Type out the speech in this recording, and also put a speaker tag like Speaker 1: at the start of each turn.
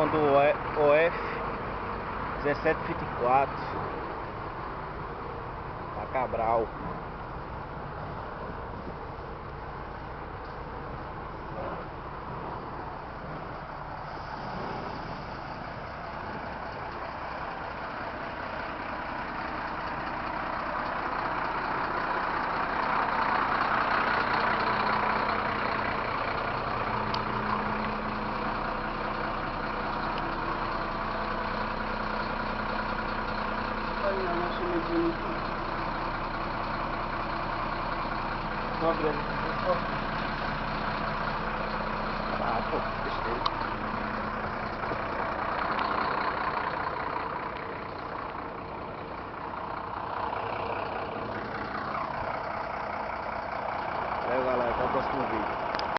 Speaker 1: Direção do OF 1724 a Cabral.
Speaker 2: Olha a nossa medinha aqui.
Speaker 1: Sobe ali. Ah, pô, besteira. Valeu, galera, até o próximo vídeo.